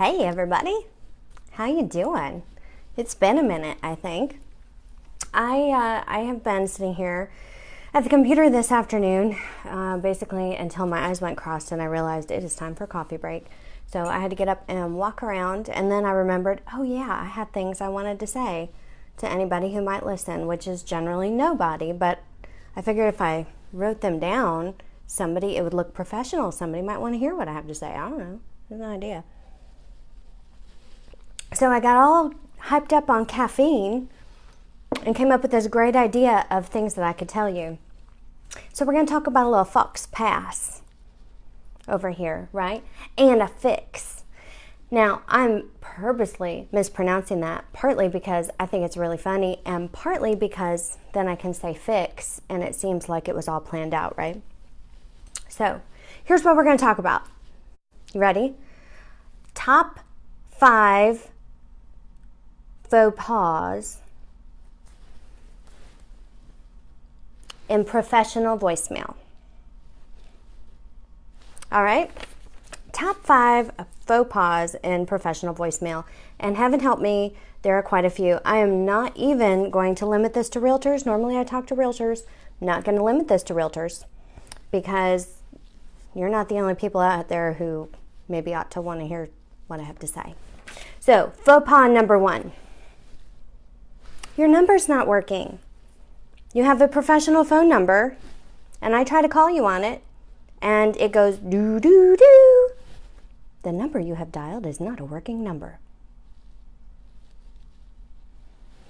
Hey everybody, how you doing? It's been a minute, I think. I have been sitting here at the computer this afternoon, basically until my eyes went crossed and I realized it is time for a coffee break. So I had to get up and walk around, and then I remembered, oh yeah, I had things I wanted to say to anybody who might listen, which is generally nobody, but I figured if I wrote them down, it would look professional. Somebody might want to hear what I have to say. I don't know. There's no idea. So I got all hyped up on caffeine and came up with this great idea of things that I could tell you. So we're going to talk about a little fox pass over here, right? And a fix. Now, I'm purposely mispronouncing that, partly because I think it's really funny, and partly because then I can say fix, and it seems like it was all planned out, right? So, here's what we're going to talk about. You ready? Top 5 faux pas in professional voicemail. All right? Top 5 faux pas in professional voicemail. And heaven help me, there are quite a few. I am not even going to limit this to realtors. Normally I talk to realtors. I'm not going to limit this to realtors because you're not the only people out there who maybe ought to want to hear what I have to say. So, faux pas number 1. Your number's not working. You have a professional phone number, and I try to call you on it, and it goes doo-doo-doo. The number you have dialed is not a working number.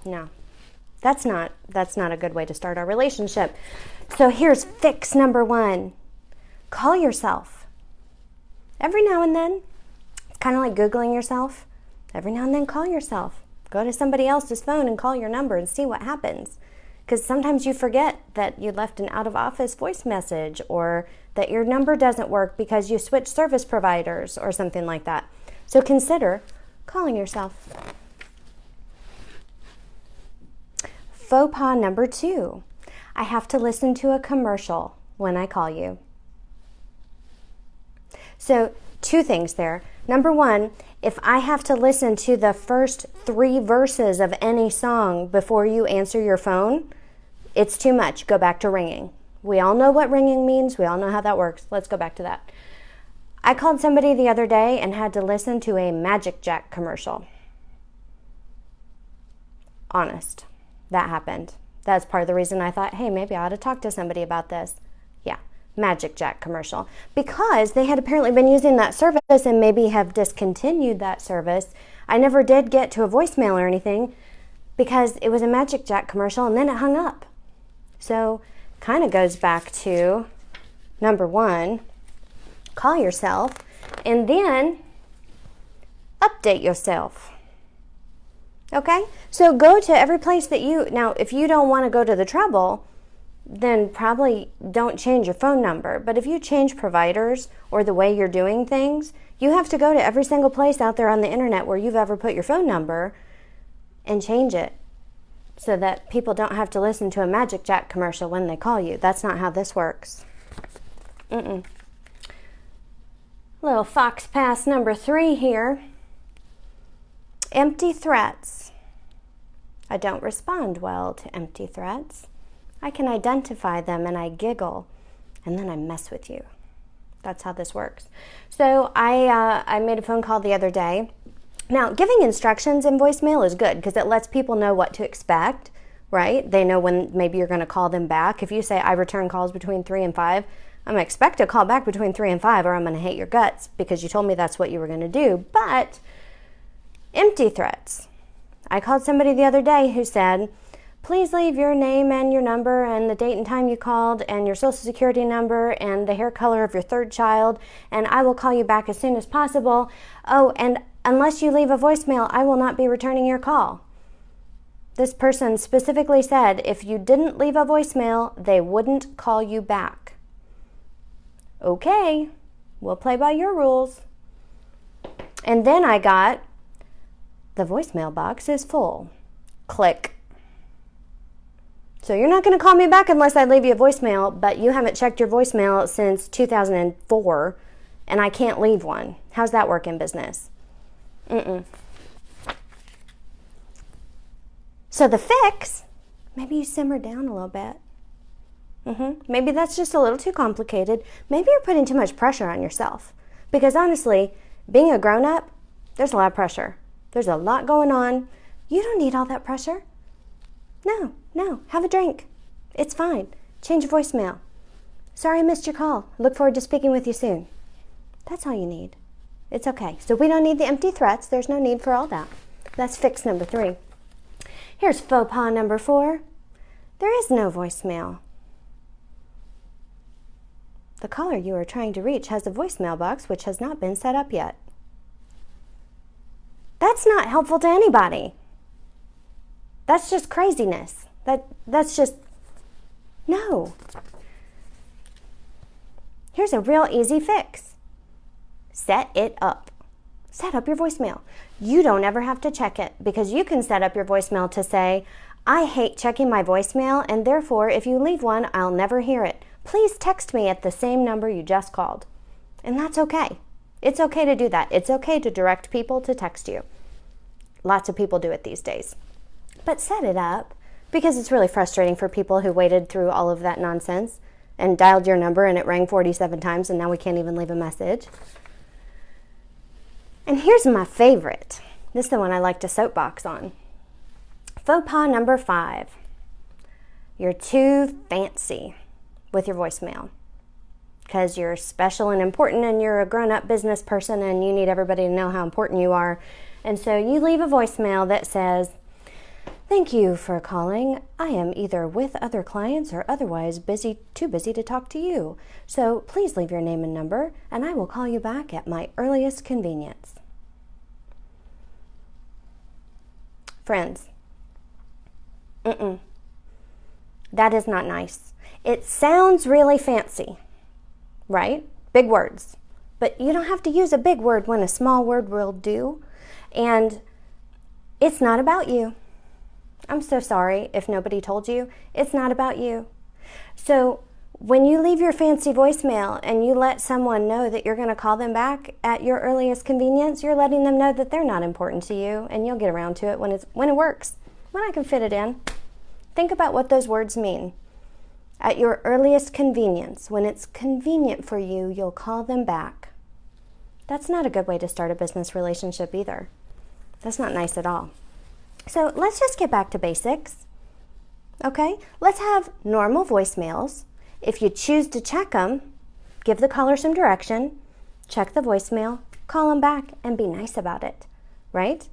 No, that's not a good way to start our relationship. So here's fix number 1. Call yourself. Every now and then, it's kind of like Googling yourself. Every now and then, call yourself. Go to somebody else's phone and call your number and see what happens. Because sometimes you forget that you left an out-of-office voice message, or that your number doesn't work because you switched service providers or something like that. So consider calling yourself. Faux pas number 2. I have to listen to a commercial when I call you. So 2 things there. Number 1, if I have to listen to the first 3 verses of any song before you answer your phone, it's too much. Go back to ringing. We all know what ringing means. We all know how that works. Let's go back to that. I called somebody the other day and had to listen to a Magic Jack commercial. Honest. That happened. That's part of the reason I thought, hey, maybe I ought to talk to somebody about this. Yeah. Magic Jack commercial, because they had apparently been using that service and maybe have discontinued that service. I never did get to a voicemail or anything because it was a Magic Jack commercial and then it hung up. So kind of goes back to number 1, call yourself and then update yourself. Okay? So go to every place that now if you don't want to go to the trouble, then probably don't change your phone number. But if you change providers or the way you're doing things, you have to go to every single place out there on the internet where you've ever put your phone number and change it so that people don't have to listen to a Magic Jack commercial when they call you. That's not how this works. Little fox pass number 3 here. Empty threats. I don't respond well to empty threats. I can identify them and I giggle and then I mess with you. That's how this works. So I made a phone call the other day. Now, giving instructions in voicemail is good because it lets people know what to expect, right? They know when maybe you're going to call them back. If you say, I return calls between 3 and 5, I'm going to expect a call back between 3 and 5 or I'm going to hate your guts because you told me that's what you were going to do. But empty threats. I called somebody the other day who said, please leave your name and your number and the date and time you called and your social security number and the hair color of your 3rd child, and I will call you back as soon as possible. Oh, and unless you leave a voicemail, I will not be returning your call. This person specifically said if you didn't leave a voicemail, they wouldn't call you back. Okay, we'll play by your rules. And then I got, the voicemail box is full. Click. So you're not going to call me back unless I leave you a voicemail, but you haven't checked your voicemail since 2004, and I can't leave one. How's that work in business? Mm-mm. So the fix, maybe you simmer down a little bit. Maybe that's just a little too complicated. Maybe you're putting too much pressure on yourself. Because honestly, being a grown-up, there's a lot of pressure. There's a lot going on. You don't need all that pressure. No, have a drink. It's fine. Change your voicemail. Sorry I missed your call. Look forward to speaking with you soon. That's all you need. It's okay. So we don't need the empty threats. There's no need for all that. That's fix number 3. Here's faux pas number 4. There is no voicemail. The caller you are trying to reach has a voicemail box which has not been set up yet. That's not helpful to anybody. That's just craziness. That's just, no. Here's a real easy fix. Set it up. Set up your voicemail. You don't ever have to check it because you can set up your voicemail to say, I hate checking my voicemail and therefore if you leave one, I'll never hear it. Please text me at the same number you just called. And that's okay. It's okay to do that. It's okay to direct people to text you. Lots of people do it these days. But set it up because it's really frustrating for people who waited through all of that nonsense and dialed your number and it rang 47 times and now we can't even leave a message. And here's my favorite. This is the one I like to soapbox on. Faux pas number 5. You're too fancy with your voicemail because you're special and important and you're a grown-up business person and you need everybody to know how important you are. And so you leave a voicemail that says, thank you for calling. I am either with other clients or otherwise too busy to talk to you. So please leave your name and number and I will call you back at my earliest convenience. Friends, that is not nice. It sounds really fancy, right? Big words. But you don't have to use a big word when a small word will do. And it's not about you. I'm so sorry if nobody told you. It's not about you. So when you leave your fancy voicemail and you let someone know that you're going to call them back at your earliest convenience, you're letting them know that they're not important to you and you'll get around to it when it works, when I can fit it in. Think about what those words mean. At your earliest convenience, when it's convenient for you, you'll call them back. That's not a good way to start a business relationship either. That's not nice at all. So let's just get back to basics, okay? Let's have normal voicemails. If you choose to check them, give the caller some direction, check the voicemail, call them back, and be nice about it, right?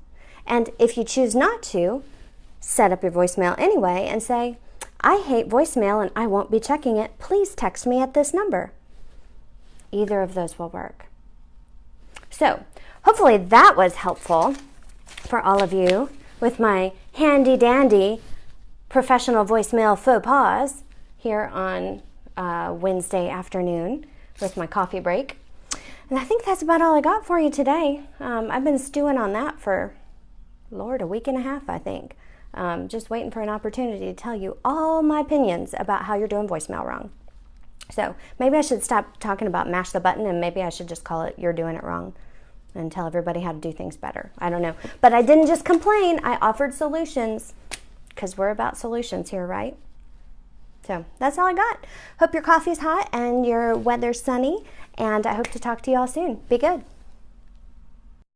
And if you choose not to, set up your voicemail anyway and say, I hate voicemail and I won't be checking it. Please text me at this number. Either of those will work. So hopefully that was helpful for all of you with my handy-dandy professional voicemail faux pas here on Wednesday afternoon with my coffee break. And I think that's about all I got for you today. I've been stewing on that for, Lord, a week and a half, I think. Just waiting for an opportunity to tell you all my opinions about how you're doing voicemail wrong. So maybe I should stop talking about mash the button and maybe I should just call it you're doing it wrong and tell everybody how to do things better. I don't know. But I didn't just complain. I offered solutions because we're about solutions here, right? So that's all I got. Hope your coffee's hot and your weather's sunny, and I hope to talk to you all soon. Be good.